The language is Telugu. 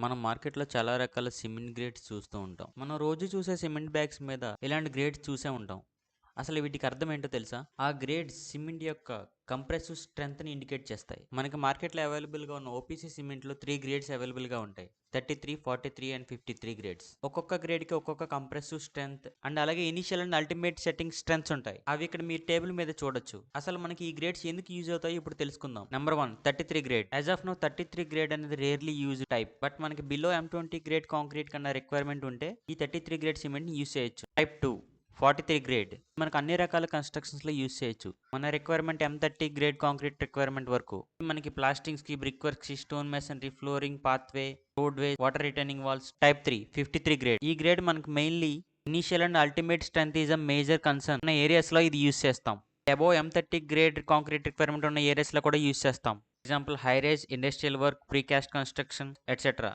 మనం మార్కెట్లో చాలా రకాల సిమెంట్ గ్రేడ్స్ చూస్తూ ఉంటాం. మనం రోజు చూసే సిమెంట్ బ్యాగ్స్ మీద ఇలాంటి గ్రేడ్స్ చూసే ఉంటాం. అసలు వీటికి అర్థం ఏంటో తెలుసా? ఆ గ్రేడ్స్ సిమెంట్ యొక్క కంప్రెసివ్ స్ట్రెంగ్త్ని ఇండికేట్ చేస్తాయి. మనకి మార్కెట్లో అవైలబుల్గా ఉన్న ఓపీసీ సిమెంట్లో 3 గ్రేడ్స్ అవైలబుల్గా ఉంటాయి. 33, 43 అండ్ 53 గ్రేడ్స్. ఒక్కొక్క గ్రేడ్కి ఒక్కొక్క కంప్రెసివ్ స్ట్రెంగ్త్ అండ్ అలాగే initial and ultimate setting strengths ఉంటాయి. అవి ఇక్కడ మీరు టేబుల్ మీద చూడొచ్చు. అసలు మనకి ఈ గ్రేడ్స్ ఎందుకు యూజ్ అవుతాయో ఇప్పుడు తెలుసుకుందాం. Number 1, 33 grade. As of now 33 grade అనేది రేర్లీ యూజ్ టైప్. బట్ మనకి బిలో M20 గ్రేడ్ కాంక్రీట్ కన్నా రిక్వైర్మెంట్ ఉంటే ఈ 33 గ్రేడ్ సిమెంట్ యూజ్ చేయొచ్చు. Type 2, 43 grade. మనకు అన్ని రకాల కన్స్ట్రక్షన్స్ లో యూజ్ చేయొచ్చు. మన requirement M30 grade concrete requirement వరకు. మనకి ప్లాస్టింగ్స్ కి, బ్రిక్ వర్క్స్ కి, stone masonry, flooring, pathway, road way, water retaining walls. Type 3, 53 grade. ఈ గ్రేడ్ మనకు mainly initial and ultimate strength is a major concern ఉన్న ఏరియాస్ లో ఇది యూజ్ చేస్తాం. Above M30 grade concrete requirement ఉన్న ఏరియాస్ లో కూడా యూజ్ చేస్తాం. Example high rise, industrial work, precast construction etcetera.